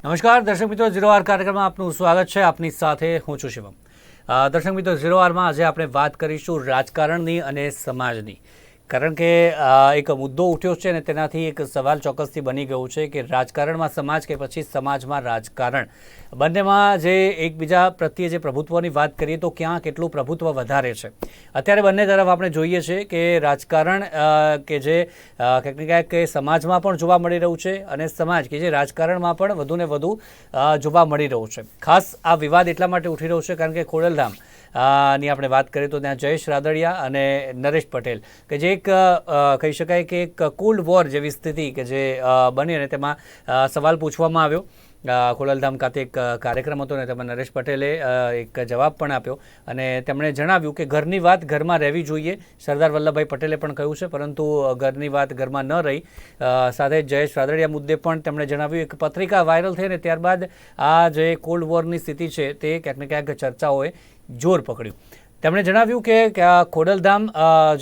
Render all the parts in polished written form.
નમસ્કાર દર્શક મિત્રો, ઝીરો આર કાર્યક્રમમાં આપનું સ્વાગત છે. આપની સાથે હું છું શિવમ. દર્શક મિત્રો, ઝીરો આરમાં આજે આપણે વાત કરીશું રાજકારણની અને સમાજની. કારણ કે એક મુદ્દો ઉઠ્યો છે અને તેનાથી એક સવાલ ચોક્કસથી બની ગયું છે કે રાજકારણમાં સમાજ કે પછી સમાજમાં રાજકારણ, બંનેમાં જે એકબીજા પ્રત્યે જે પ્રભુત્વની વાત કરીએ તો ક્યાં કેટલું પ્રભુત્વ વધારે છે. અત્યારે બંને તરફ આપણે જોઈએ છીએ કે રાજકારણ કે જે ક્યાંક ને ક્યાંક સમાજમાં પણ જોવા મળી રહ્યું છે અને સમાજ કે જે રાજકારણમાં પણ વધુ ને વધુ જોવા મળી રહ્યું છે. ખાસ આ વિવાદ એટલા માટે ઉઠી રહ્યો છે કારણ કે ખોડલધામ ની આપણે વાત કરીએ તો ત્યાં જયેશ રાદડિયા અને નરેશ પટેલ કે જે એક કહી શકાય કે એક કોલ્ડ વોર જેવી સ્થિતિ કે જે બની અને તેમાં સવાલ પૂછવામાં આવ્યો. ખોડલધામ ખાતે એક કાર્યક્રમ હતો ને તેમાં નરેશ પટેલે એક જવાબ પણ આપ્યો અને તેમણે જણાવ્યું કે ઘરની વાત ઘરમાં રહેવી જોઈએ. સરદાર વલ્લભભાઈ પટેલે પણ કહ્યું છે, પરંતુ ઘરની વાત ઘરમાં ન રહી. સાથે જયેશ રાદડિયા મુદ્દે પણ તેમણે જણાવ્યું, એક પત્રિકા વાયરલ થઈ અને ત્યારબાદ આ જે કોલ્ડ વોરની સ્થિતિ છે તે ક્યાંક ને ક્યાંક ચર્ચાઓએ જોર પકડ્યું. તેમણે જણાવ્યું કે આ ખોડલધામ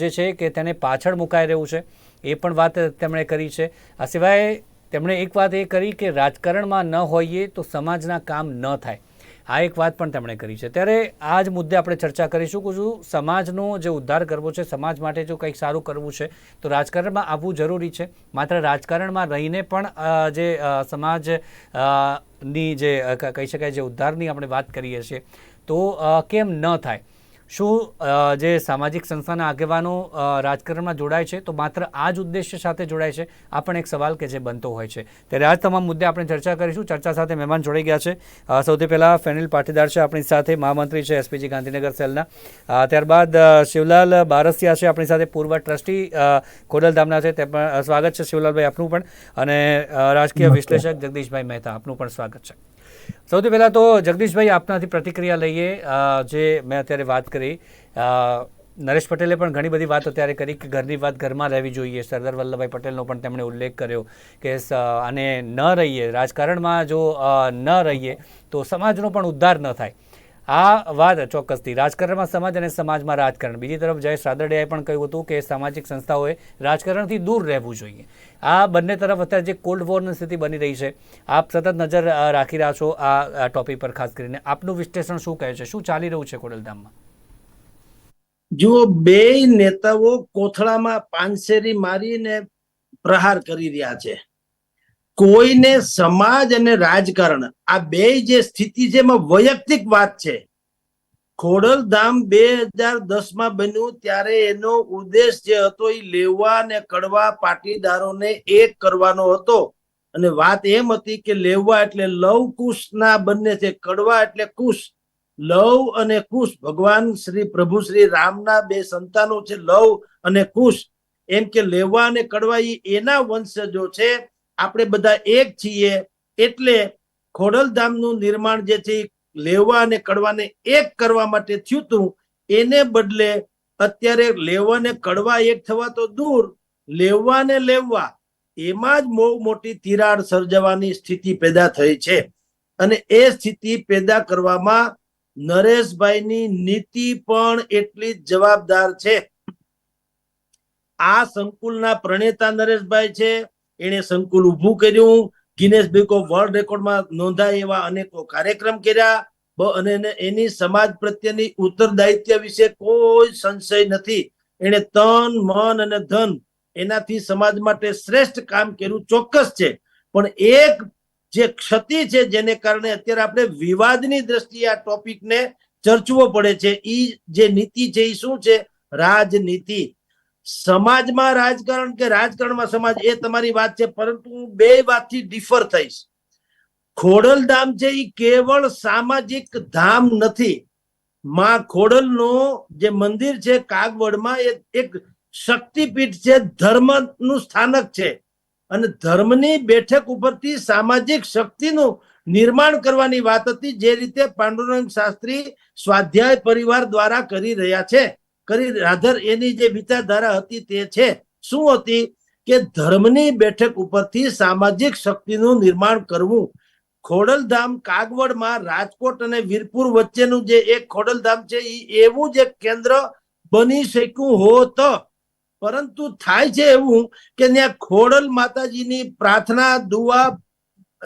જે છે કે તેને પાછળ મુકાઈ રહ્યું છે, એ પણ વાત તેમણે કરી છે. આ સિવાય તેમણે એક વાત એ કરી કે રાજકારણમાં ન હોઈએ તો સમાજના કામ ન થાય. આ એક વાત પણ તેમણે કરી છે. ત્યારે આ જ મુદ્દે આપણે ચર્ચા કરીશું કે શું સમાજનો જે ઉદ્ધાર કરવો છે, સમાજ માટે જો કંઈક સારું કરવું છે તો રાજકારણમાં આવવું જરૂરી છે. માત્ર રાજકારણમાં રહીને પણ જે સમાજની જે કહી શકાય જે ઉદ્ધારની આપણે વાત કરીએ છીએ તો કેમ ન થાય? શું જે સામાજિક સંસ્થાના આગેવાનો રાજકારણમાં જોડાય છે તો માત્ર આ જ ઉદ્દેશ્ય સાથે જોડાય છે? આ પણ એક સવાલ કે જે બનતો હોય છે. ત્યારે આ તમામ મુદ્દે આપણે ચર્ચા કરીશું. ચર્ચા સાથે મહેમાન જોડાઈ ગયા છે. સૌથી પહેલાં ફેનિલ પાટીદાર છે આપણી સાથે, મહામંત્રી છે એસપીજી ગાંધીનગર સેલના. ત્યારબાદ શિવલાલ બારસિયા છે આપણી સાથે, પૂર્વ ટ્રસ્ટી ખોડલધામના છે. તે પણ સ્વાગત છે શિવલાલભાઈ આપનું પણ. અને રાજકીય વિશ્લેષક જગદીશભાઈ મહેતા, આપનું પણ સ્વાગત છે. સૌથી પહેલાં તો જગદીશભાઈ આપનાથી પ્રતિક્રિયા લઈએ. જે મેં અત્યારે વાત કરી, નરેશ પટેલે પણ ઘણી બધી વાત અત્યારે કરી કે ઘરની વાત ઘરમાં રહેવી જોઈએ. સરદાર વલ્લભભાઈ પટેલનો પણ તેમણે ઉલ્લેખ કર્યો કે આને ન રહીએ, રાજકારણમાં જો ન રહીએ તો સમાજનો પણ ઉદ્ધાર ન થાય. આ વાત ચોક્કસથી રાજકારણમાં સમાજ અને સમાજમાં રાજકારણ. બીજી તરફ જયેશ રાદડિયાએ પણ કહ્યું હતું કે સામાજિક સંસ્થાઓએ રાજકારણથી દૂર રહેવું જોઈએ. આ બંને તરફ અત્યારે જે કોલ્ડ વોરની સ્થિતિ બની રહી છે, આપ સતત નજર રાખી રહ્યા છો આ ટોપિક પર. ખાસ કરીને આપનું વિશ્લેષણ શું કહે છે? શું ચાલી રહ્યું છે ખોડલધામમાં? જો બે નેતાઓ કોથળામાં પાનસેરી મારીને પ્રહાર કરી રહ્યા છે. કોઈને સમાજ અને રાજકારણ આ બે જે સ્થિતિ છે એમાં વૈયક્તિક વાત છે. ખોડલધામ 2010માં બન્યું ત્યારે એનો ઉદ્દેશ જે હતો એ લેવા અને કડવા પાટીદારોને એક કરવાનો હતો. અને વાત એમ હતી કે લેવા એટલે લવ કુશ ના બંને છે, કડવા એટલે કુશ. લવ અને કુશ ભગવાન શ્રી પ્રભુ શ્રી રામના બે સંતાનો છે, લવ અને કુશ. એમ કે લેવા અને કડવા એના વંશજો છે. આપણે બધા એક છીએ. એટલે ખોડલધામનું નિર્માણ જે છે લેવા અને કડવાને એક કરવા માટે થયું હતું. એને બદલે અત્યારે લેવા ને કડવા એક થવા તો દૂર, લેવા ને લેવા એમાં જ બહુ મોટી તિરાડ સર્જવાની સ્થિતિ પેદા થઈ છે. અને એ સ્થિતિ પેદા કરવામાં નરેશભાઈની નીતિ પણ એટલી જ જવાબદાર છે. આ સંકુલના પ્રણેતા નરેશભાઈ છે. એને સંકુલ ઉભું કર્યું, ગિનેસ બુક ઓફ વર્લ્ડ રેકોર્ડમાં નોંધાય એવા અનેકો કાર્યક્રમ કર્યા. અને એની સમાજ પ્રત્યેની ઉત્તરદાયિત્વ વિશે કોઈ સંશય નથી. એને તન મન અને ધન એનાથી સમાજ માટે શ્રેષ્ઠ કામ કર્યું ચોક્કસ છે. પણ એક જે ક્ષતિ છે જેને કારણે અત્યારે આપણે વિવાદની દ્રષ્ટિએ આ ટોપિકને ચર્ચવો પડે છે, એ જે નીતિ છે એ શું છે? રાજનીતિ. સમાજમાં રાજકારણ કે રાજકારણમાં સમાજ, એ તમારી વાત છે, પરંતુ હું બે વાતથી ડિફર થઈશ. ખોડલધામ છે એ કેવળ સામાજિક ધામ નથી. માં ખોડલનું જે મંદિર છે કાગવડમાં એ એક શક્તિપીઠ છે, ધર્મનું સ્થાનક છે. અને ધર્મની બેઠક ઉપરથી સામાજિક શક્તિનું નિર્માણ કરવાની વાત હતી, જે રીતે પાંડુરંગ શાસ્ત્રી સ્વાધ્યાય પરિવાર દ્વારા કરી રહ્યા છે. રાધર એની જે વિચારધારા હતી તે છે. શું હતી? કે ધર્મની બેઠક ઉપરથી સામાજિક શક્તિનું નિર્માણ કરવું. ખોડલધામ કાગવડમાં રાજકોટ અને વીરપુર વચ્ચેનું જે એક ખોડલધામ છે એ એવું જ એક કેન્દ્ર બની શક્યું હોત. પરંતુ થાય છે એવું કે ત્યાં ખોડલ માતાજીની પ્રાર્થના દુઆ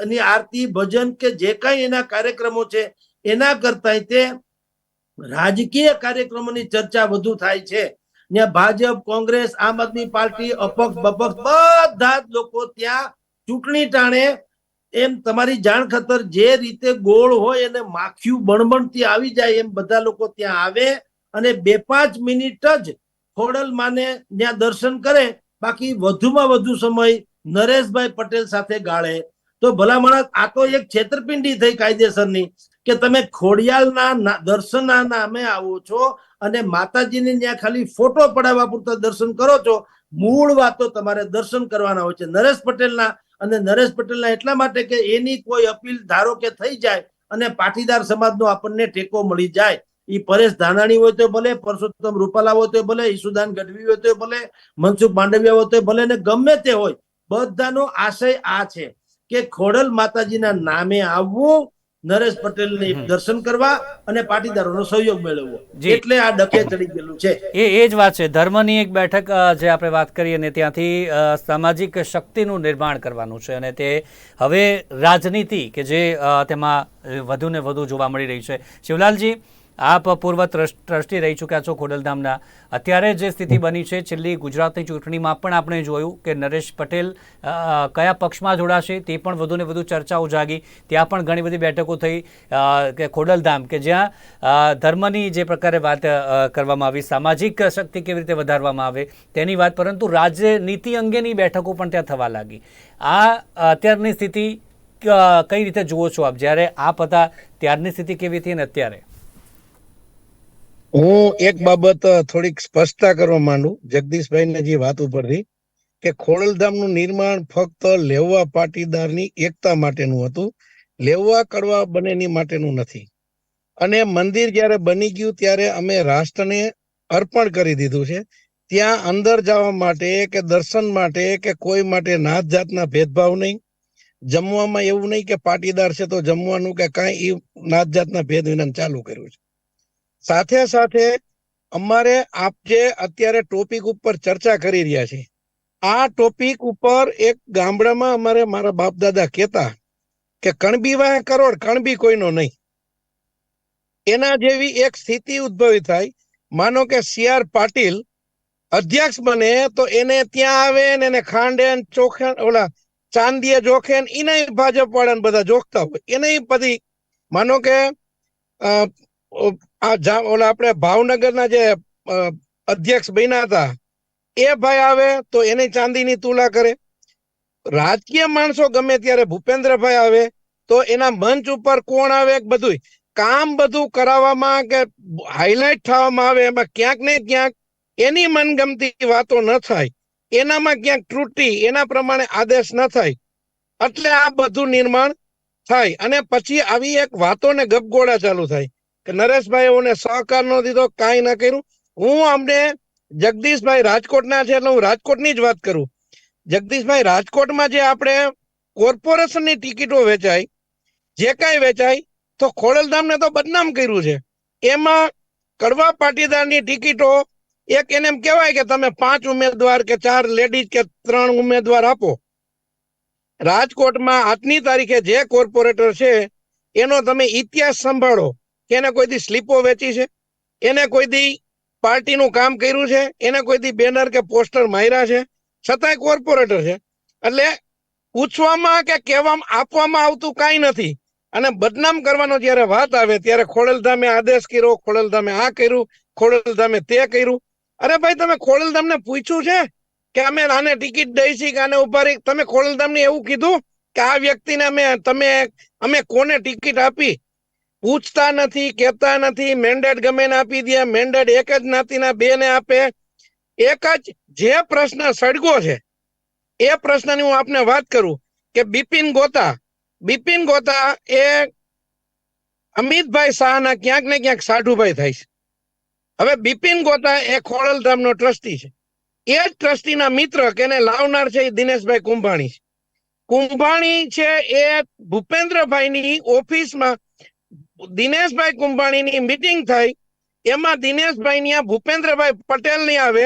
એની આરતી ભજન કે જે કઈ એના કાર્યક્રમો છે એના કરતા તે રાજકીય કાર્યક્રમોની ચર્ચા વધુ થાય છે. ત્યાં ભાજપ, કોંગ્રેસ, આમ આદમી પાર્ટી, અપક્ષ બપક્ષ બધા જ લોકો ત્યાં ચૂંટણી ટાણે એમ તમારી જાણ ખાતર જે રીતે ગોળ હોય એને માખિયું બણબણતી આવી જાય એમ બધા લોકો ત્યાં આવે અને 2-5 મિનિટ જ ખોડલ માને ત્યાં દર્શન કરે, બાકી વધુમાં વધુ સમય નરેશભાઈ પટેલ સાથે ગાળે. તો ભલા માણસ, આ તો એક છેતરપિંડી થઈ કાયદેસરની કે તમે ખોડિયાલના દર્શનના નામે આવો છો અને માતાજીને ત્યાં ખાલી ફોટો પડાવવા પૂરતા દર્શન કરો છો. મૂળ વાતો તમારે દર્શન કરવાના હોય છે નરેશ પટેલના, અને નરેશ પટેલના એટલા માટે કે એની કોઈ અપીલ ધારો કે થઈ જાય અને પાટીદાર સમાજનો આપણને ટેકો મળી જાય. ઈ પરેશ ધાનાણી હોય તો ભલે, પરસોત્તમ રૂપાલા હોય તો ભલે, ઈસુદાન ગઢવી હોય તો ભલે, મનસુખ માંડવિયા હોય તો ભલે, ને ગમે તે હોય, બધાનો આશય આ છે કે ખોડલ માતાજીના નામે આવવું, નરેશ પટેલને દર્શન કરવા અને પાટીદારોનો સહયોગ મેળવવો. એટલે આ ડકે ચડી ગયેલું છે. એ જ વાત છે. ધર્મની એક બેઠક જે આપણે વાત કરીએ ને ત્યાંથી સામાજિક શક્તિનું નિર્માણ કરવાનું છે અને તે હવે રાજનીતિ કે જે તેમાં વધુ ને વધુ જોવા મળી રહી છે. શિવલાલજી, આપ પૂર્વ ટ્રસ્ટી રહી ચૂક્યા છો ખોડલધામના. અત્યારે જે સ્થિતિ બની છે, છેલ્લી ગુજરાતની ચૂંટણીમાં પણ આપણે જોયું કે નરેશ પટેલ કયા પક્ષમાં જોડાશે તે પણ વધુ ને વધુ ચર્ચાઓ જાગી. ત્યાં પણ ઘણી બધી બેઠકો થઈ કે ખોડલધામ કે જ્યાં ધર્મની જે પ્રકારે વાત કરવામાં આવી, સામાજિક શક્તિ કેવી રીતે વધારવામાં આવે તેની વાત, પરંતુ રાજનીતિ અંગેની બેઠકો પણ ત્યાં થવા લાગી. આ અત્યારની સ્થિતિ કઈ રીતે જુઓ છો આપ? જ્યારે આપ હતા ત્યારની સ્થિતિ કેવી હતી અને અત્યારે? હું એક બાબત થોડીક સ્પષ્ટતા કરવા માંડું જગદીશભાઈને જે વાત ઉપરથી, કે ખોડલધામનું નિર્માણ ફક્ત લેવા પાટીદારની એકતા માટેનું હતું, લેવા કડવા બંનેની માટેનું નથી. અને મંદિર જ્યારે બની ગયું ત્યારે અમે રાષ્ટ્રને અર્પણ કરી દીધું છે. ત્યાં અંદર જવા માટે કે દર્શન માટે કે કોઈ માટે નાત જાતના ભેદભાવ નહીં. જમવામાં એવું નહીં કે પાટીદાર છે તો જમવાનું કે કાંઈ, એ નાત જાતના ભેદ વિના ચાલુ કર્યું છે. સાથે સાથે અમારે આપ જે અત્યારે ટોપિક ઉપર ચર્ચા કરી રહ્યા છે, આ ટોપિક ઉપર એક ગામડામાં અમારે મારા બાપ દાદા કહેતા કે કણબી વાહે કરોડ, કણબી કોઈનો નહીં. એના જેવી એક સ્થિતિ ઉદ્ભવી થાય. માનો કે CR પાટીલ અધ્યક્ષ બને તો એને ત્યાં આવે ને એને ખાંડે ચોખે ઓલા ચાંદીએ જોખે, એને ભાજપ વાળાને બધા જોખતા હોય. એને બધી માનો કે ઓલા આપણે ભાવનગરના જે અધ્યક્ષ બન્યા હતા એ ભાઈ આવે તો એને ચાંદીની તુલા કરે. રાજકીય માણસો ગમે ત્યારે ભૂપેન્દ્રભાઈ આવે તો એના મંચ ઉપર કોણ આવે, બધું કામ બધું કરાવવામાં કે હાઇલાઇટ થવામાં આવે, એમાં ક્યાંક ને ક્યાંક એની મનગમતી વાતો ન થાય, એનામાં ક્યાંક ત્રુટિ, એના પ્રમાણે આદેશ ન થાય, એટલે આ બધું નિર્માણ થાય. અને પછી આવી એક વાતોને ગપગોળા ચાલુ થાય કે નરેશભાઈ ઓને સહકાર ન દીધો, કાંઈ ના કર્યું. હું અમને જગદીશભાઈ રાજકોટના છે એટલે હું રાજકોટની જ વાત કરું. જગદીશભાઈ, રાજકોટમાં જે આપણે કોર્પોરેશનની ટિકિટો વેચાય, જે કાંઈ વેચાય, તો ખોડલધામને તો બદનામ કર્યું છે. એમાં કડવા પાટીદારની ટિકિટો એક એને એમ કહેવાય કે તમે 5 ઉમેદવાર કે 4 લેડીઝ કે 3 ઉમેદવાર આપો. રાજકોટમાં આજની તારીખે જે કોર્પોરેટર છે એનો તમે ઇતિહાસ સંભાળો કે એને કોઈ દી સ્લીપો વેચી છે, એને કોઈ દી પાર્ટીનું કામ કર્યું છે, એને કોઈ દી બેનર કે પોસ્ટર માર્યા છે, છતાંય કોર્પોરેટર છે. એટલે પૂછવામાં કે કહેવામાં આપવામાં આવતું કાંઈ નથી. અને બદનામ કરવાનો જ્યારે વાત આવે ત્યારે ખોડલધામે આદેશ કર્યો, ખોડલધામે આ કર્યું, ખોડલધામે તે કર્યું. અરે ભાઈ, તમે ખોડલધામને પૂછ્યું છે કે અમે આને ટિકિટ દઈશી કે આને ઉભા રહી? તમે ખોડલધામને એવું કીધું કે આ વ્યક્તિને અમે કોને ટિકિટ આપી? પૂછતા નથી, કહેતા નથી. મેન્ડેટ ગમે ને આપી દે. મેન્ડેટ એક જ જ્ઞાતિના 2 ને આપે. એક જ જે પ્રશ્ન સળગો છે એ પ્રશ્નની હું આપને વાત કરું કે બિપિન ગોતા એ અમિતભાઈ શાહના ક્યાંક ને ક્યાંક સાઢુભાઈ થાય છે. હવે બિપિન ગોતા એ ખોડલધામનો ટ્રસ્ટી છે. એ જ ટ્રસ્ટીના મિત્ર કે એને લાવનાર છે એ દિનેશભાઈ કુંભાણી છે. કુંભાણી છે એ ભૂપેન્દ્રભાઈની ઓફિસમાં દિનેશભાઈ કુંભાણીની મીટિંગ થાય, એમાં દિનેશભાઈ ભૂપેન્દ્રભાઈ પટેલ ની આવે,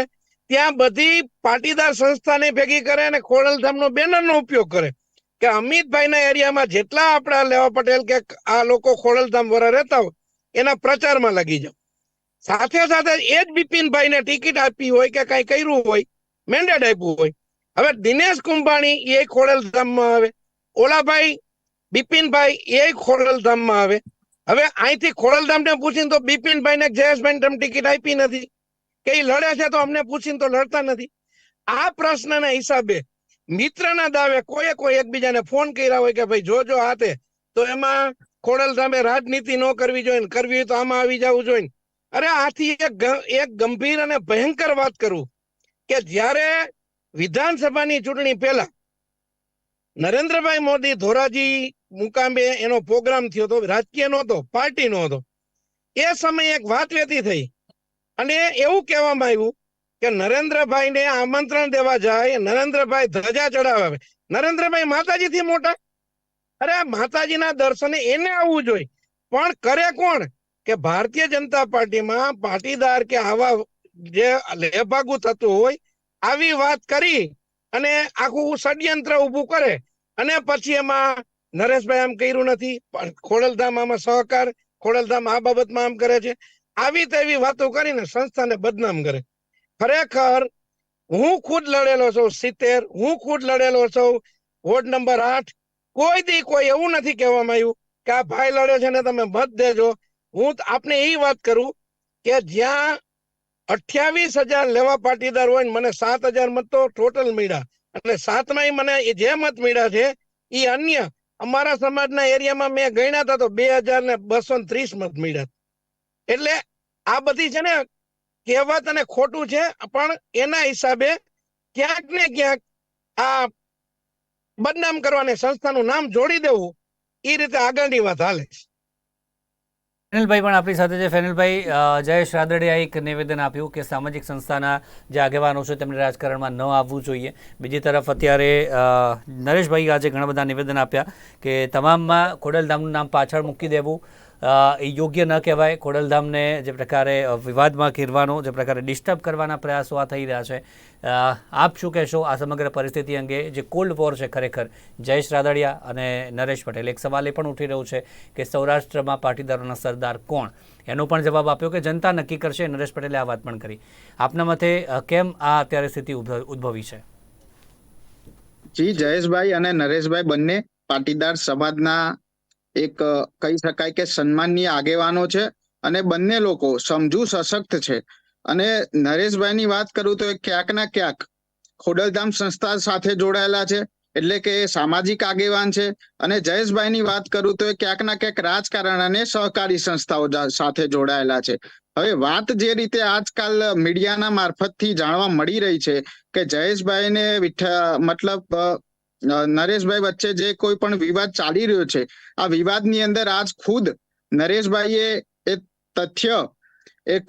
ત્યાં બધી પાટીદાર સંસ્થાને ભેગી કરે અને ખોડલધામનો બેનરનો ઉપયોગ કરે. કે અમિતભાઈના એરિયામાં જેટલા આપણા લેવા પટેલ કે આ લોકો ખોડલધામ વાળા રહેતા હોય એના પ્રચારમાં લાગી જાવ. સાથે સાથે એ જ બિપિનભાઈને ટિકિટ આપી હોય કે કઈ કર્યું હોય, મેન્ડેટ આપ્યું હોય. હવે દિનેશ કુંભાણી એ ખોડલધામમાં આવે, ઓલાભાઈ બિપિનભાઈ એ ખોડલધામમાં આવે. હવે અહીંથી ખોડલધામને પૂછીને તો બિપિનભાઈ ને જયેશભાઈ તમે ટિકિટ આપી નથી, કે એ લડે છે તો અમને પૂછીને તો લડતા નથી. આ પ્રશ્નના હિસાબે મિત્રના દાવે કોઈ એકબીજાને ફોન કર્યા હોય કે ભાઈ જોજો હાથે, તો એમાં ખોડલધામે રાજનીતિ ન કરવી જોઈએ, કરવી હોય તો આમાં આવી જવું જોઈએ. અરે આથી એક ગંભીર અને ભયંકર વાત કરું કે જ્યારે વિધાનસભાની ચૂંટણી પહેલા નરેન્દ્રભાઈ મોદી ધોરાજી મુકામે એનો પ્રોગ્રામ થયો હતો, રાજકીય નહોતો, પાર્ટીનો હતો. એ સમયે એક વાત વેતી થઈ અને એવું કહેવામાં આવ્યું કે નરેન્દ્રભાઈને આમંત્રણ દેવા જાય, નરેન્દ્રભાઈ ધજા ચડાવે. નરેન્દ્રભાઈ માતાજીથી મોટા, અરે માતાજીના દર્શને એને આવવું જોઈએ. પણ કરે કોણ કે ભારતીય જનતા પાર્ટીમાં પાટીદાર કે આવા જે લેભાગુ થતું હોય આવી વાત કરી અને આખું ષડયંત્ર ઊભું કરે. અને પછી એમાં નરેશભાઈ આમ કર્યું નથી, ખોડલધામ આમાં સહકાર, ખોડલધામ આ બાબતમાં આમ કરે છે, આવી તેવી વાતો કરીને સંસ્થાને બદનામ કરે. ખરેખર હું ખુદ લડેલો છું 70, હું ખુદ લડેલો છું વોર્ડ નંબર 8. કોઈ દી કોઈ એવું નથી કહેવામાં આવ્યું કે આ ભાઈ લડે છે ને તમે મત દેજો. હું આપને એ વાત કરું કે જ્યાં 28,000 લેવા પાટીદાર હોય ને મને 7,000 મત તો ટોટલ મળ્યા, અને 7માં મને જે મત મળ્યા છે એ અન્ય અમારા સમાજના એરિયામાં મેં ગણ્યા હતા તો 2,230 મત મળ્યા. એટલે આ બધી છે ને કહેવત અને ખોટું છે, પણ એના હિસાબે ક્યાંક ને ક્યાંક આ બદનામ કરવાને સંસ્થાનું નામ જોડી દેવું એ રીતે આગળની વાત હાલે છે. ફેનિલભાઈ પણ આપણી સાથે છે. ફેનિલભાઈ, જયેશ રાદડિયાએ એક નિવેદન આપ્યું કે સામાજિક સંસ્થાના જે આગેવાનો છે તેમને રાજકારણમાં ન આવવું જોઈએ. બીજી તરફ અત્યારે નરેશભાઈ આજે ઘણા બધા નિવેદન આપ્યા કે તમામમાં ખોડલધામનું નામ પાછળ મૂકી દેવું એ યોગ્ય ન કહેવાય. ખોડલધામને જે પ્રકારે વિવાદમાં ઘેરવાનો, જે પ્રકારે ડિસ્ટર્બ કરવાના પ્રયાસો આ થઈ રહ્યા છે, આપ શું કહેશો આ સમગ્ર પરિસ્થિતિ અંગે? જે કોલ્ડ વોર છે ખરેખર જયેશ રાદડિયા અને નરેશ પટેલ, એક સવાલ એ પણ ઉઠી રહ્યો છે કે સૌરાષ્ટ્રમાં પાટીદારોના સરદાર કોણ, એનો પણ જવાબ આપ્યો કે જનતા નક્કી કરશે. નરેશ પટેલે આ વાત પણ કરી. આપના મતે કેમ આ અત્યારે સ્થિતિ ઉદ્ભવી છે? જી, જયેશભાઈ અને નરેશભાઈ બંને પાટીદાર સમાજના એક કહી શકાય કે સન્માનનીય આગેવાનો છે અને બંને લોકો સમજુ સશક્ત છે. અને નરેશભાઈની વાત કરું તો ક્યાંક ના ક્યાંક ખોડલધામ સંસ્થા સાથે જોડાયેલા છે, એટલે કે સામાજિક આગેવાન છે. અને જયેશભાઈની વાત કરું તો ક્યાંક ના ક્યાંક રાજકારણ અને સહકારી સંસ્થાઓ સાથે જોડાયેલા છે. હવે વાત જે રીતે આજકાલ મીડિયાના મારફતથી જાણવા મળી રહી છે કે જયેશભાઈને મતલબ નરેશભાઈ વચ્ચે જે કોઈ પણ વિવાદ ચાલી રહ્યો છે, આ વિવાદની અંદર આજ ખુદ નરેશભાઈએ એ તથ્ય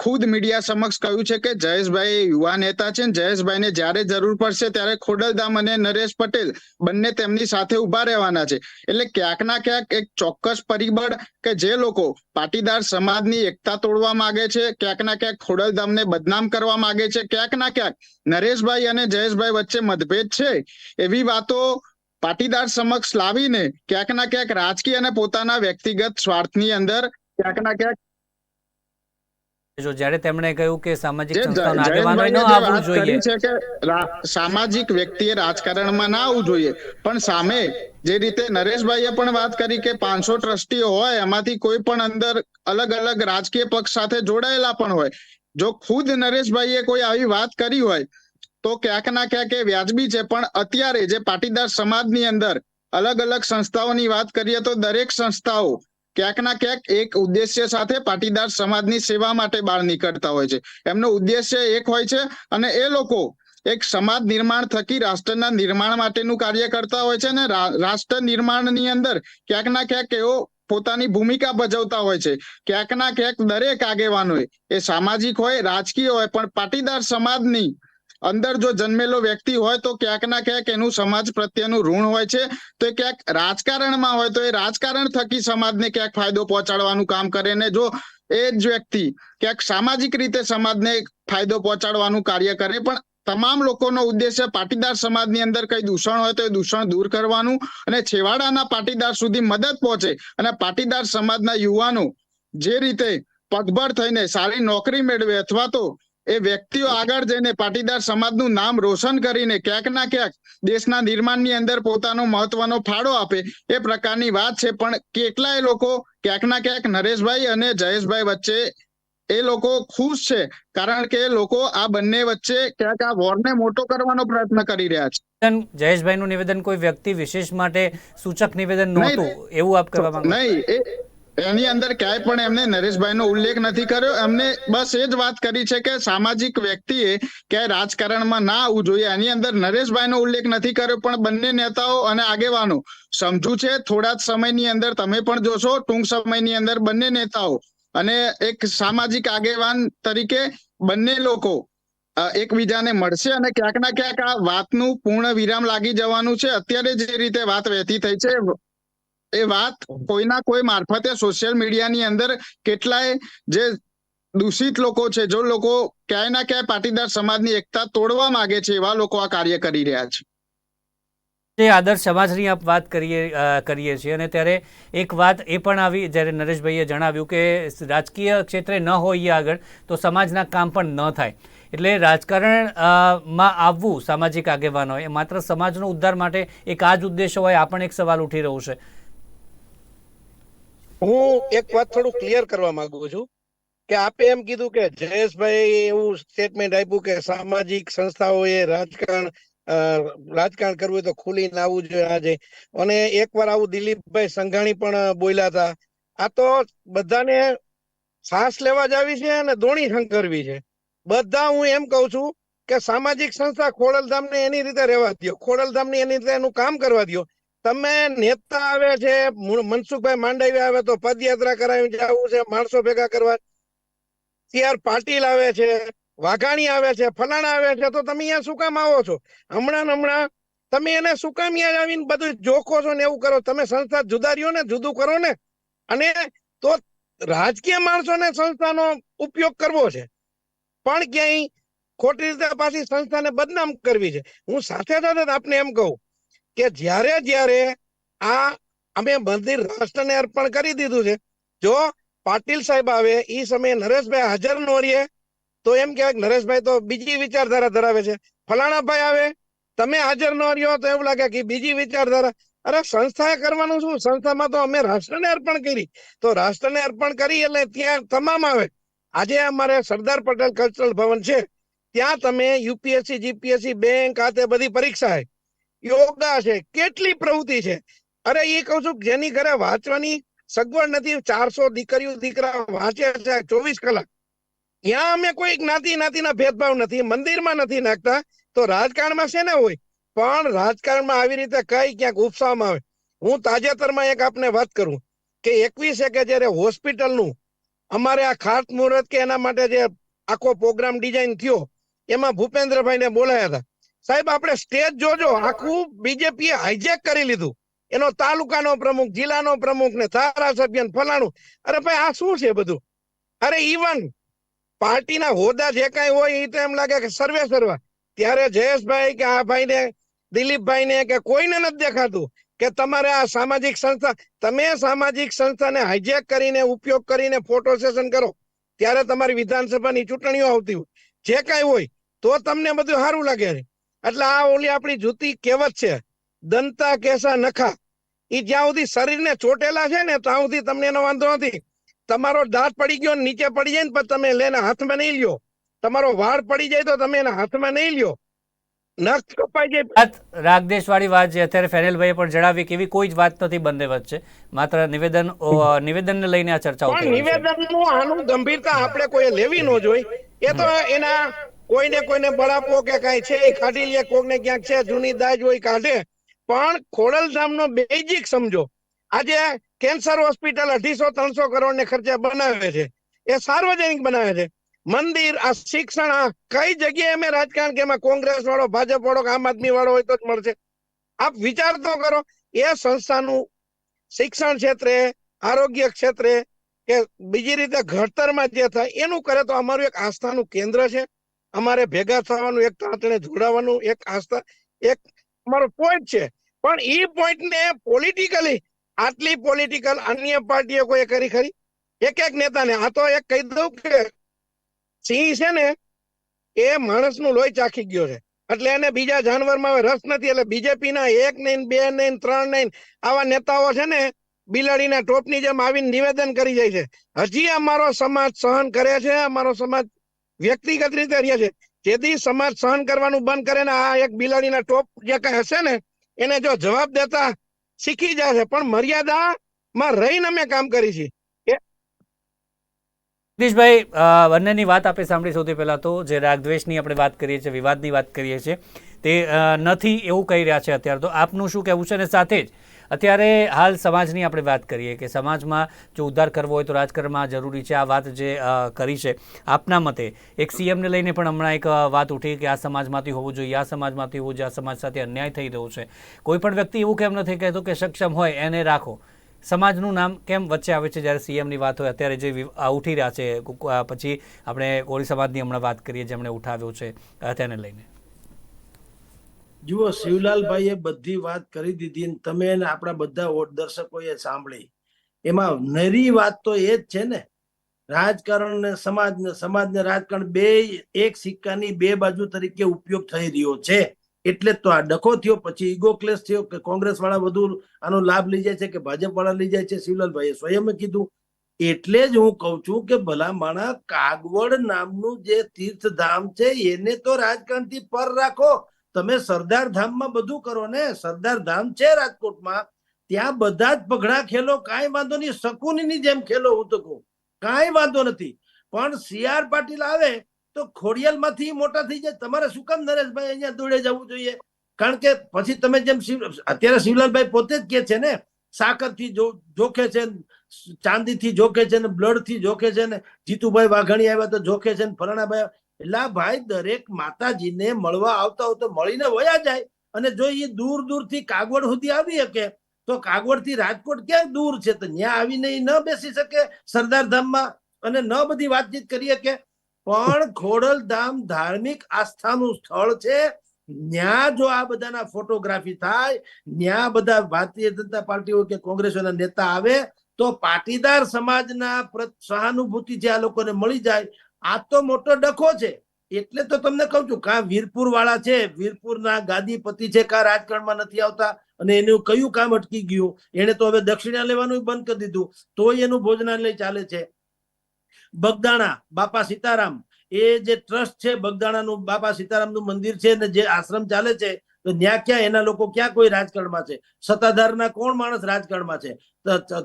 ખુદ મીડિયા સમક્ષ કહ્યું છે કે જયેશભાઈ યુવા નેતા છે, જયેશભાઈને જ્યારે જરૂર પડશે ત્યારે ખોડલધામ અને નરેશ પટેલ બંને તેમની સાથે ઉભા રહેવાના છે. એટલે ક્યાંક ના ક્યાંક એક ચોક્કસ પરિબળ કે જે લોકો પાટીદાર સમાજની એકતા તોડવા માંગે છે, ક્યાંક ના ક્યાંક ખોડલધામને બદનામ કરવા માંગે છે, ક્યાંક ના ક્યાંક નરેશભાઈ અને જયેશભાઈ વચ્ચે મતભેદ છે, એવી વાતો પાટીદાર સમક્ષ લાવીને ક્યાંક ના ક્યાંક રાજકીય અને પોતાના વ્યક્તિગત સ્વાર્થની અંદર ક્યાંક ના ક્યાંક જ્યારે તેમણે કહ્યું કે સામાજિક સંસ્થાઓના આગેવાનોએ ન આવવું જોઈએ છે કે સામાજિક વ્યક્તિએ રાજકારણમાં ના આવવું જોઈએ, પણ સામે જે રીતે નરેશભાઈએ પણ વાત કરી કે 500 ટ્રસ્ટીઓ હોય, એમાંથી કોઈ પણ અંદર અલગ અલગ રાજકીય પક્ષ સાથે જોડાયેલા પણ હોય. જો ખુદ નરેશભાઈએ કોઈ આવી વાત કરી હોય તો ક્યાંક ના ક્યાંક એ વ્યાજબી છે. પણ અત્યારે જે પાટીદાર સમાજની અંદર અલગ અલગ સંસ્થાઓની વાત કરીએ તો દરેક સંસ્થાઓ ક્યાંક ના ક્યાંક એક ઉદ્દેશ્ય સાથે પાટીદાર સમાજની સેવા માટે બહાર નીકળતા હોય છે. એમનો ઉદ્દેશ્ય એક હોય છે અને એ લોકો એક સમાજ નિર્માણ થકી રાષ્ટ્રના નિર્માણ માટેનું કાર્ય કરતા હોય છે. અને રાષ્ટ્ર નિર્માણની અંદર ક્યાંક ના ક્યાંક એવો પોતાની ભૂમિકા ભજવતા હોય છે. ક્યાંક ના ક્યાંક દરેક આગેવાનોએ, એ સામાજિક હોય, રાજકીય હોય, પણ પાટીદાર સમાજની અંદર જો જન્મેલો વ્યક્તિ હોય તો ક્યાંક ના ક્યાંક એનું સમાજ પ્રત્યેનું ઋણ હોય છે. તો એ ક્યાંક રાજકારણમાં હોય તો એ રાજકારણ થકી સમાજને ક્યાંક ફાયદો પહોંચાડવાનું કામ કરે, ને જો એ જ વ્યક્તિ ક્યાંક સામાજિક રીતે સમાજને ફાયદો પહોંચાડવાનું કાર્ય કરે. પણ તમામ લોકોનો ઉદ્દેશ્ય પાટીદાર સમાજની અંદર કઈ દૂષણ હોય તો એ દૂષણ દૂર કરવાનું અને છેવાડાના પાટીદાર સુધી મદદ પહોંચે અને પાટીદાર સમાજના યુવાનો જે રીતે પગભર થઈને સારી નોકરી મેળવે અથવા તો એ વ્યક્તિઓ આગળ જઈને પાટીદાર સમાજનું નામ રોશન કરીને ક્યાંક ના ક્યાંક દેશના નિર્માણની અંદર પોતાનો મહત્વનો ફાળો આપે એ પ્રકારની વાત છે. પણ કેટલાય લોકો ક્યાંક ના ક્યાંક નરેશભાઈ અને જયેશભાઈ વચ્ચે એ લોકો ખુશ છે, કારણ કે લોકો આ બંને વચ્ચે ક્યાંક આ વોરને મોટો કરવાનો પ્રયત્ન કરી રહ્યા છે. જયેશભાઈનું નિવેદન કોઈ વ્યક્તિ વિશેષ માટે સૂચક નિવેદન નહોતું એવું આપ કહેવા માંગો? નહીં, એની અંદર ક્યાંય પણ એમને નરેશભાઈનો ઉલ્લેખ નથી કર્યો. એમને બસ એ જ વાત કરી છે કે સામાજિક વ્યક્તિએ ક્યાંય રાજકારણમાં ના આવવું જોઈએ. એની અંદર નરેશભાઈનો ઉલ્લેખ નથી કર્યો. પણ બંને નેતાઓ અને આગેવાનો સમજુ છે. થોડા જ સમયની અંદર તમે પણ જોશો, ટૂંક સમયની અંદર બંને નેતાઓ અને એક સામાજિક આગેવાન તરીકે બંને લોકો એકબીજાને મળશે અને ક્યાંક ના ક્યાંક આ વાતનું પૂર્ણ વિરામ લાગી જવાનું છે. અત્યારે જે રીતે વાત વહેતી થઈ છે એ વાત કોઈના કોઈ મારફતે સોશિયલ મીડિયાની અંદર કેટલાય જે દૂષિત લોકો છે, જો લોકો ક્યાંય ના ક્યાંય પાટીદાર સમાજની એકતા તોડવા માંગે છે, એવા લોકો આ કાર્ય કરી રહ્યા છે. જે આદર્શ સમાજની આપ વાત કરીએ છીએ અને ત્યારે એક વાત એ પણ આવી જ્યારે નરેશભાઈએ જણાવ્યું કે રાજકીય ક્ષેત્રે ન હોઈએ આગળ તો સમાજના કામ પણ ન થાય. એટલે રાજકારણમાં આવવું સામાજિક આગેવાનો એ માત્ર સમાજનો ઉદ્ધાર માટે એક આ જ ઉદ્દેશ હોય, આ પણ એક સવાલ ઉઠી રહ્યો છે. હું એક વાત થોડું ક્લિયર કરવા માંગુ છું કે આપે એમ કીધું કે જયેશભાઈ એવું સ્ટેટમેન્ટ આપ્યું કે સામાજિક સંસ્થાઓએ રાજકારણ કરવું હોય તો ખુલીને આવવું જોઈએ આજે. અને એકવાર આવું દિલીપભાઈ સંઘાણી પણ બોલ્યા હતા. આ તો બધાને શ્વાસ લેવા જ આવી છે અને દોણી સંકરવી છે. બધા હું એમ કઉ છું કે સામાજિક સંસ્થા ખોડલધામને એની રીતે રહેવા દો, ખોડલધામને એની રીતે એનું કામ કરવા દો. તમે નેતા આવે છે, મનસુખભાઈ માંડવિયા આવે તો પદયાત્રા કરાવી જવું છે, માણસો ભેગા કરવા. CR પાટીલ આવે છે, વાઘાણી આવે છે, ફલાણા આવે છે, તો તમે અહીંયા શું કામ આવો છો? હમણાં તમે એને શું કામ અહીંયા આવીને બધું જોખો છો ને એવું કરો? તમે સંસ્થા જુદા રહ્યો ને, જુદું કરો ને. અને તો રાજકીય માણસોને સંસ્થાનો ઉપયોગ કરવો છે પણ ક્યાંય ખોટી રીતે પાછી સંસ્થાને બદનામ કરવી છે. હું સાથે આપને એમ કહું કે જ્યારે આ અમે મંદિર રાષ્ટ્રને અર્પણ કરી દીધું છે, જો પાટીલ સાહેબ આવે એ સમયે નરેશભાઈ હાજર ન રહીએ તો એમ કહેવાય નરેશભાઈ તો બીજી વિચારધારા ધરાવે છે. ફલાણા ભાઈ આવે તમે હાજર ન રહ્યો તો એવું લાગે કે બીજી વિચારધારા. અરે સંસ્થાએ કરવાનું શું? સંસ્થામાં તો અમે રાષ્ટ્રને અર્પણ કરી, તો રાષ્ટ્રને અર્પણ કરી એટલે ત્યાં તમામ આવે. આજે અમારે સરદાર પટેલ કલ્ચરલ ભવન છે, ત્યાં તમે UPSC GPSC બેંક આ તે બધી પરીક્ષા છે, યોગા છે, કેટલી પ્રવૃત્તિ છે. અરે એ કહું છું જેની ઘરે વાંચવાની સગવડ નથી, 400 દીકરીઓ દીકરા વાંચે છે 24 કલાક. ત્યાં અમે કોઈ જ્ઞાતિના ભેદભાવ નથી, મંદિરમાં નથી નાખતા, તો રાજકારણમાં છે ને હોય. પણ રાજકારણમાં આવી રીતે કઈ ક્યાંક ઉપસાવામાં આવે. હું તાજેતરમાં એક આપને વાત કરું કે 21 કે જયારે હોસ્પિટલનું અમારે આ ખાતમુહૂર્ત કે એના માટે જે આખો પ્રોગ્રામ ડિઝાઇન થયો એમાં ભૂપેન્દ્રભાઈને બોલાયા હતા. સાહેબ આપણે સ્ટેજ જોજો, આખું બીજેપીએ હાઈજેક કરી લીધું. એનો તાલુકાનો પ્રમુખ, જિલ્લાનો પ્રમુખ ને ધારાસભ્ય ને ફલાણું. અરે ભાઈ આ શું છે બધું? અરે ઈવન પાર્ટીના હોદ્દા જે કઈ હોય એ તો એમ લાગે કે સર્વે સર્વા. ત્યારે જયેશભાઈ કે આ ભાઈને, દિલીપભાઈને કે કોઈને નથી દેખાતું કે તમારે આ સામાજિક સંસ્થા, તમે સામાજિક સંસ્થાને હાઈજેક કરીને ઉપયોગ કરીને ફોટો સેશન કરો ત્યારે તમારી વિધાનસભાની ચૂંટણીઓ આવતી હોય, જે કઈ હોય તો તમને બધું સારું લાગે છે. એટલે આ ઓલી આપણી જૂતી કહેવત છે, દંતા કેસા નખા. એ જ્યાં સુધી શરીરને ચોટેલા છે ને ત્યાં સુધી તમને એનો વાંધો નથી. તમારો દાંત પડી ગયો નીચે પડી જાય ને પણ તમે લઈને હાથમાં નહીં લ્યો. તમારો વાળ પડી જાય તો તમે એના હાથમાં નહીં લ્યો. નખ કપાઈ જાય. રાગદેશવાળી વાત જે અત્યારે ફેનિલભાઈએ પણ જણાવી કે એવી કોઈ જ વાત નથી બંને વચ્ચે, માત્ર નિવેદનને લઈને આ ચર્ચાઓ થઈ રહી છે. નિવેદનનું આનું ગંભીરતા આપણે કોઈ લેવી ન જોઈએ. એ તો એના કોઈને બળાપો કે કઈ છે એ કાઢી લે, કોકને ક્યાંક છે જૂની દાજ હોય કાઢે. પણ ખોડલધામનો બેઝિક સમજો. આજે કેન્સર હોસ્પિટલ 250-300 કરોડને ખર્ચે બનાવે છે, એ સાર્વજનિક બનાવે છે. મંદિર, આ શિક્ષણ, આ કઈ જગ્યાએ અમે રાજકારણ કે એમાં કોંગ્રેસ વાળો, ભાજપ વાળો, આમ આદમી વાળો હોય તો જ મળશે? આપ વિચાર તો કરો. એ સંસ્થાનું શિક્ષણ ક્ષેત્રે, આરોગ્ય ક્ષેત્રે કે બીજી રીતે ઘડતરમાં જે થાય એનું કરે તો અમારું એક આસ્થાનું કેન્દ્ર છે. અમારે ભેગા થવાનું, એક તાંતણે જોડાવાનું, એક આસ્થા, એક અમારો પોઈન્ટ છે. પણ ઈ પોઈન્ટ ને પોલિટિકલી આટલી પોલિટિકલ અન્ય પાર્ટીઓ કોઈ કરી ખરી? એક નેતાને આ તો એક કહી દઉં કે સિંહ છે ને એ માણસનું લોહી ચાખી ગયો છે, એટલે એને બીજા જાનવરમાં હવે રસ નથી. એટલે બીજેપી ના 1 નહીં, 2 નહીં, 3 નહીં આવા નેતાઓ છે ને બિલાડીના ટોપની જેમ આવીને નિવેદન કરી જાય છે. હજી અમારો સમાજ સહન કરે છે, અમારો સમાજ વ્યક્તિગત રીતે રહે છે. જેથી સમાજ સહન કરવાનું બંધ કરે ને આ એક બિલાડીના ટોપ જે કઈ હશે ને એને જો જવાબ દેતા શીખી જશે. પણ મર્યાદામાં રહીને અમે કામ કરી છીએ. જગદીશભાઈ, બંનેની વાત આપણે સાંભળી. સૌથી પહેલા તો જે રાગદ્વેષની આપણે વાત કરીએ છીએ, વિવાદની વાત કરીએ છીએ, તે નથી એવું કહી રહ્યા છે અત્યારે. તો આપનું શું કહેવું છે? અને સાથે જ અત્યારે હાલ સમાજની આપણે વાત કરીએ કે સમાજમાં જો ઉદ્ધાર કરવો હોય તો રાજકારણમાં જરૂરી છે. આ વાત જે કરી છે આપના મતે, એક સીએમને લઈને પણ હમણાં એક વાત ઉઠી કે આ સમાજમાંથી હોવું જોઈએ, આ સમાજમાંથી હોવું જોઈએ, આ સમાજ સાથે અન્યાય થઈ રહ્યો છે. કોઈ પણ વ્યક્તિ એવું કેમ નથી કહેતો કે સક્ષમ હોય એને રાખો? સમાજનું નામ કેમ વચ્ચે આવે છે જ્યારે સીએમની વાત હોય? અત્યારે જે ઉઠી રહ્યા છે, પછી આપણે કોળી સમાજની હમણાં વાત કરીએ જેમણે ઉઠાવ્યો છે તેને લઈને. જુઓ, શિવલાલભાઈએ બધી વાત કરી દીધી અને તમે આપણા બધા દર્શકોએ સાંભળી. એમાં નરી વાત તો એ જ છે ને, રાજકારણ ને સમાજને રાજકારણ બે એક સિક્કાની બે બાજુ તરીકે ઉપયોગ થઈ રહ્યો છે. એટલે તો આ ડખો થયો, પછી ઈગો ક્લેશ થયો કે કોંગ્રેસ વાળા વધુ આનો લાભ લઈ જાય છે કે ભાજપ વાળા લઈ જાય છે. શિવલાલભાઈએ સ્વયં કીધું. એટલે જ હું કઉ છું કે ભલા માણા, કાગવડ નામનું જે તીર્થધામ છે એને તો રાજકારણથી પર રાખો. તમે સરદાર ધામમાં બધું કરો ને. સરદાર ધામ છે રાજકોટમાં, ત્યાં બધા જ પગડા ખેલો, કાંઈ વાંધો નહીં. શકુનીની જેમ ખેલો, હું તો કહું કાંઈ વાંધો નથી. પણ CR પાટીલ આવે તો ખોડિયાલ માંથી મોટા થઈ જાય. તમારે શું કામ નરેશભાઈ અહીંયા દોડે જવું જોઈએ? કારણ કે પછી તમે જેમ અત્યારે શિવલાલભાઈ પોતે જ કે છે ને, સાકર થી જોખે છે, ચાંદી થી જોખે છે, બ્લડ થી જોખે છે, ને જીતુભાઈ વાઘાણી આવ્યા તો જોખે છે, ફલાણાભાઈ. એટલે ભાઈ, દરેક માતાજીને મળવા આવતા હોય તો મળીને વયા જાય. અને જો એ દૂર દૂર થી કાગવડ સુધી આવી શકે તો કાગવડ થી રાજકોટ ક્યાં દૂર છે? તો ત્યાં આવીને એ ન બેસી શકે સરદાર ધામમાં અને ન બધી વાતચીત કરી શકે? પણ ખોડલધામ ધાર્મિક આસ્થાનું સ્થળ છે. ત્યાં જો આ બધાના ફોટોગ્રાફી થાય, ત્યાં બધા ભારતીય જનતા પાર્ટી હોય કે કોંગ્રેસના નેતા આવે તો પાટીદાર સમાજના સહાનુભૂતિ જે આ લોકોને મળી જાય, આ તો મોટો ડખો છે. એટલે તો તમને કહું છું, કા વીરપુર વાળા છે, વીરપુરના ગાદીપતિ છે, કા રાજકારણમાં નથી આવતા અને એનું કયું કામ અટકી ગયું? એને તો હવે દક્ષિણા લેવાનું બંધ કરી દીધું, તોય એનું ભોજનાલય ચાલે છે. બગદાણા બાપા સીતારામ, એ જે ટ્રસ્ટ છે બગદાણાનું, બાપા સીતારામનું મંદિર છે ને જે આશ્રમ ચાલે છે, તો ત્યાં ક્યાં એના લોકો ક્યાં કોઈ રાજકારણમાં છે? સત્તાધારના કોણ માણસ રાજકારણમાં છે?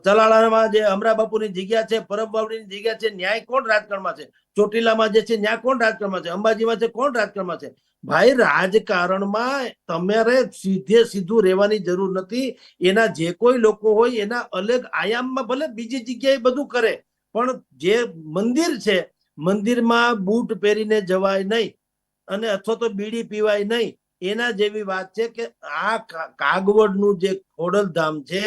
ચલાળામાં જે અમરા બાપુની જગ્યા છે, પરબ બાવડીની જગ્યા છે, ન્યાય કોણ રાજકારણમાં છે? ચોટીલામાં જે છે ત્યાં કોણ રાજકારણમાં છે? અંબાજીમાં છે કોણ રાજકારણમાં છે? ભાઈ, રાજકારણમાં તમારે સીધું રહેવાની જરૂર નથી. એના જે કોઈ લોકો હોય એના અલગ આયામમાં ભલે બીજી જગ્યાએ બધું કરે, પણ જે મંદિર છે, મંદિરમાં બૂટ પહેરીને જવાય નહીં અને અથવા તો બીડી પીવાય નહીં. એના જેવી વાત છે કે આ કાગવડનું જે ખોડલધામ છે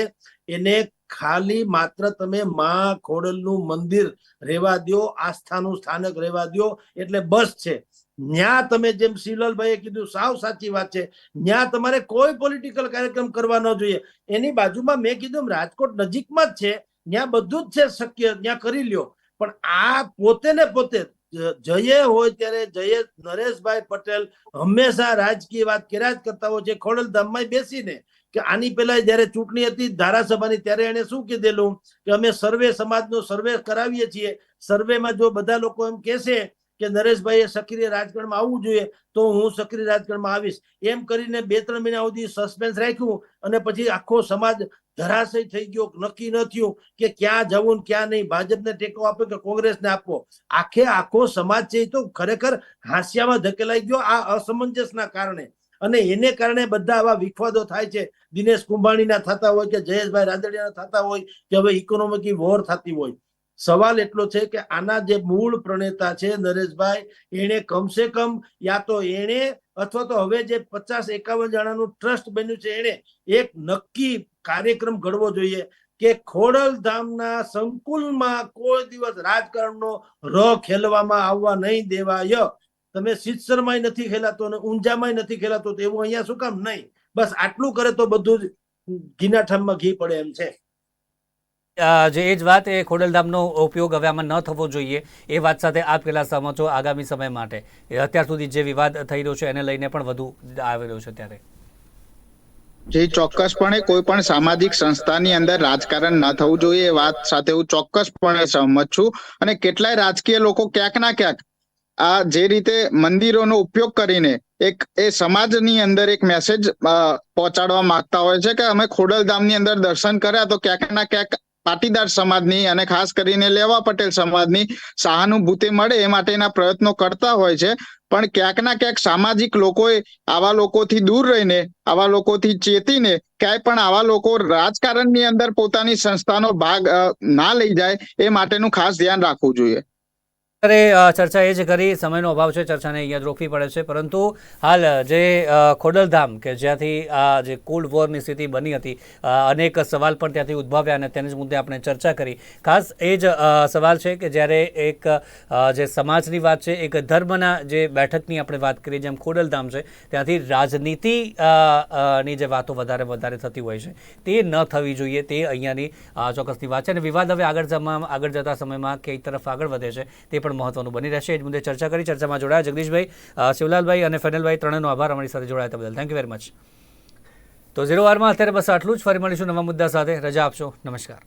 એને ખાલી માત્ર તમે માં ખોડલનું મંદિર રહેવા દો, આસ્થાનું સ્થાનક રહેવા દો એટલે બસ છે. ન્યા તમે જેમ શિવલાલભાઈએ કીધું, સાવ સાચી વાત છે. ન્યા તમારે કોઈ પોલિટિકલ કાર્યક્રમ કરવા ન જોઈએ. એની બાજુમાં મેં કીધું રાજકોટ નજીકમાં જ છે, ત્યાં બધું જ છે શક્ય, ત્યાં કરી લ્યો. પણ આ પોતે ને પોતે જયે હોય ત્યારે જયે નરેશભાઈ પટેલ હંમેશા રાજકીય વાત કર્યા જ કરતા હોય છે. ખોડલધામમાં બેસીને કે આની પહેલા જયારે ચૂંટણી હતી ધારાસભાની, ત્યારે એને શું કીધેલું કે અમે સર્વે સમાજનો સર્વે કરાવીએ છીએ. સર્વેમાં જો બધા લોકો એમ કહેશે કે નરેશભાઈએ સક્રિય રાજકારણમાં આવવું જોઈએ તો હું સક્રિય રાજકારણમાં આવીશ. એમ કરીને 2-3 મહિના સુધી સસ્પેન્સ રાખ્યું અને પછી આખો સમાજ ધરાશય થઈ ગયો. નક્કી ન થયું કે ક્યાં જવું ને ક્યાં નહીં, ભાજપને ટેકો આપો કે કોંગ્રેસને આપવો. આખો સમાજ છે તો ખરેખર હાસ્યામાં ધકેલાઈ ગયો આ અસમંજસના કારણે. અને એને કારણે બધા આવા વિખવાદો થાય છે. દિનેશ કુંભાણીના થતા હોય કે જયેશભાઈ રાદડિયાના થતા હોય કે હવે ઇકોનોમિક વોર થતી હોય. સવાલ એટલો છે કે આના જે મૂળ પ્રણેતા છે નરેશભાઈ, એને કમસે કમ યા તો એને અથવા તો હવે જે 50-51 જણાનું ટ્રસ્ટ બન્યું છે એને એક નક્કી કાર્યક્રમ ઘડવો જોઈએ કે ખોડલધામના સંકુલમાં કોઈ દિવસ રાજકારણનો ર ખેલવામાં આવવા નહીં દેવાય. તમે શીતસરમાંય નથી ખેલાતો અને ઊંઝામાંય નથી ખેલાતો, તો એવું અહીંયા શું કામ નહીં? બસ આટલું કરે તો બધું જ ઘીના ઠામમાં ઘી પડે એમ છે. જે એ જ વાત એ ખોડલધામનો ઉપયોગ હવે આમાં ન થવો જોઈએ એ વાત સાથે આપ કેટલા સહમત છો આગામી સમય માટે? અત્યાર સુધી જે વિવાદ થઈ રહ્યો છે એને લઈને પણ વધુ આવી રહ્યો છે ત્યારે જે ચોક્કસપણે કોઈ પણ સામાજિક સંસ્થાની અંદર રાજકારણ ન થવું જોઈએ એ વાત સાથે હું ચોક્કસપણે સહમત છું. અને કેટલાય રાજકીય લોકો ક્યાંક ના ક્યાંક આ જે રીતે મંદિરોનો ઉપયોગ કરીને એક એ સમાજની અંદર એક મેસેજ પહોંચાડવા માંગતા હોય છે કે અમે ખોડલધામની અંદર દર્શન કર્યા તો ક્યાંક ના ક્યાંક પાટીદાર સમાજની અને ખાસ કરીને લેવા પટેલ સમાજની સહાનુભૂતિ મળે એ માટેના પ્રયત્નો કરતા હોય છે. પણ ક્યાંક ના ક્યાંક સામાજિક લોકોએ આવા લોકોથી દૂર રહીને, આવા લોકોથી ચેતીને ક્યાંય પણ આવા લોકો રાજકારણની અંદર પોતાની સંસ્થાનો ભાગ ના લઈ જાય એ માટેનું ખાસ ધ્યાન રાખવું જોઈએ. અત્યારે ચર્ચા એ જ કરી, સમયનો અભાવ છે, ચર્ચાને અહીંયા જ રોકવી પડે છે. પરંતુ હાલ જે ખોડલધામ કે જ્યાંથી આ જે કોલ્ડ વોરની સ્થિતિ બની હતી, અનેક સવાલ પણ ત્યાંથી ઉદ્ભવ્યા અને તેને જ મુદ્દે આપણે ચર્ચા કરી. ખાસ એ જ સવાલ છે કે જ્યારે એક જે સમાજની વાત છે, એક ધર્મના જે બેઠકની આપણે વાત કરીએ જેમ ખોડલધામ છે, ત્યાંથી રાજનીતિ ની જે વાતો વધારે થતી હોય છે તે ન થવી જોઈએ, તે અહીંયાની ચોક્કસની વાત છે. અને વિવાદ હવે આગળ જતા સમયમાં કઈ તરફ આગળ વધે છે તે પણ મહત્વનું બની રહેશે. એ જ મુદ્દે ચર્ચા કરી. ચર્ચામાં જોડાયા જગદીશભાઈ, શિવલાલભાઈ અને ફેનલભાઈ, ત્રણેયનો આભાર અમારી સાથે જોડાયા બદલ. Thank you very much. તો 0 વારમાં અત્યારે બસ આટલું જ. ફરી મળીશું નવા મુદ્દા સાથે. રજા આપશો. નમસ્કાર.